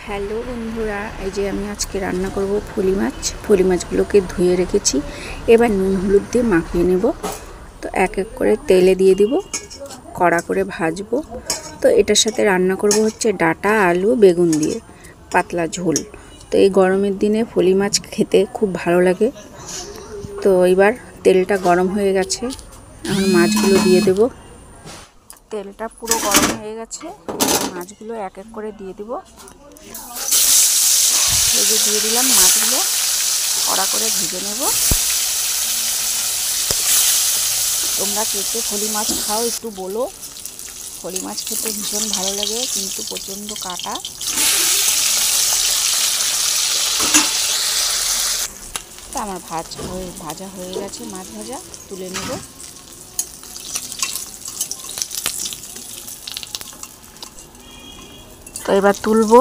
Hello বন্ধুরা, এই যে আমি আজকে রান্না করব ফুলি মাছগুলোকে ধুয়ে রেখেছি। এবার নুন হলুদ দিয়ে মাখিয়ে নেব। তো এক এক করে তেলে দিয়ে দিব, কড়া করে ভাজবো। তো এটার সাথে রান্না করব হচ্ছে ডাঁটা আলু বেগুন দিয়ে পাতলা ঝোল। তো এই গরমের দিনে ফুলি মাছ খেতে খুব ভালো লাগে। তো এবার তেলটা গরম হয়ে গেছে, এখন মাছগুলো দিয়ে দেব। তেলটা পুরো গরম হয়ে গেছে, মাছগুলো এক এক করে দিয়ে দিব। এই যে দিয়ে দিলাম মাছগুলো, কড়া করে ভেজে নেব। তোমরা কে কে ফলি মাছ খাও একটু বলো। ফলি মাছ খেতে ভীষণ ভালো লাগে, কিন্তু প্রচণ্ড কাটা। তো আমার ভাজা হয়ে গেছে, মাছ ভাজা তুলে নেব। তো এবার তুলবো।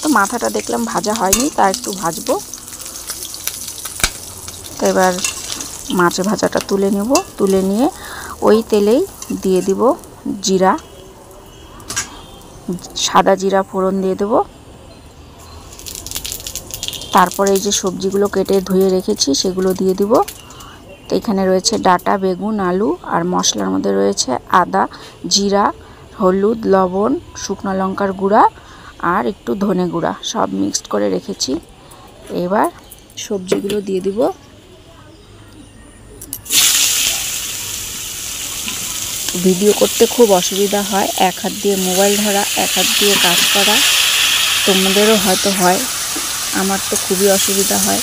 তো মাথাটা দেখলাম ভাজা হয়নি, তা একটু ভাজবো। তো এবার মাছ ভাজাটা তুলে নেব। তুলে নিয়ে ওই তেলেই দিয়ে দিব জিরা, সাদা জিরা ফোড়ন দিয়ে দেব। তারপরে এই যে সবজিগুলো কেটে ধুয়ে রেখেছি সেগুলো দিয়ে দিব। তো এখানে রয়েছে ডাঁটা বেগুন আলু, আর মশলার মধ্যে রয়েছে আদা জিরা হলুদ লবণ শুকনো লঙ্কার গুঁড়া আর একটু ধনে গুঁড়া, সব মিক্সড করে রেখেছি। এবার সবজিগুলো দিয়ে দিব। ভিডিও করতে খুব অসুবিধা হয়, এক হাত দিয়ে মোবাইল ধরা এক হাত দিয়ে কাজ করা। তোমাদেরও হয়তো হয়, আমার তো খুবই অসুবিধা হয়।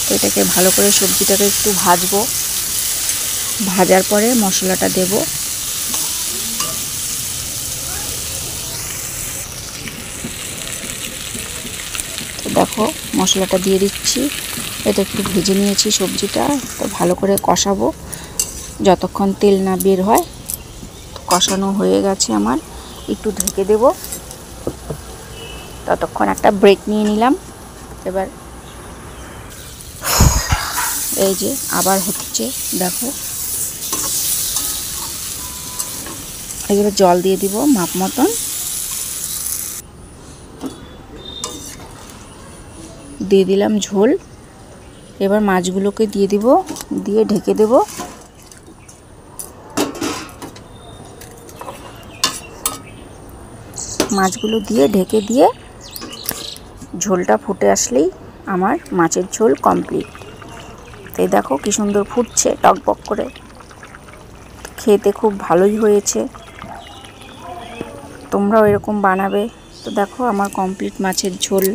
তো এটাকে ভালো করে সবজিটাকে একটু ভাজবো। ভাজার পরে মশলাটা দেব। তো দেখো মশলাটা দিয়ে দিচ্ছি। এটা একটু ভেজে নিয়েছি সবজিটা। তো ভালো করে কষাবো যতক্ষণ তেল না বের হয়। কষানো হয়ে গেছে আমার, একটু ঢেকে দেব। ততক্ষণ একটা ব্রেক নিয়ে নিলাম। এবার এই যে আবার হচ্ছে, দেখো। এবার জল দিয়ে দিব মাপ মতন। দিয়ে দিলাম ঝোল। এবার মাছগুলোকে দিয়ে দিব, দিয়ে ঢেকে দেব। মাছগুলো দিয়ে ঢেকে দিয়ে ঝোলটা ফুটে আসলেই আমার মাছের ঝোল কমপ্লিট। এই দেখো কি সুন্দর ফুটছে টকবক করে, খেতে খুব ভালোই হয়েছে। তোমরাও এরকম বানাবে। তো দেখো আমার কমপ্লিট মাছের ঝোল।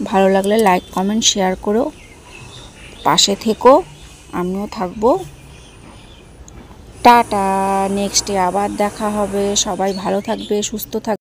ভালো লাগলে লাইক কমেন্ট শেয়ার করো, পাশে থেকো, আমিও থাকবো। টাটা, নেক্সটে আবার দেখা হবে। সবাই ভালো থাকবে, সুস্থ থাকবে।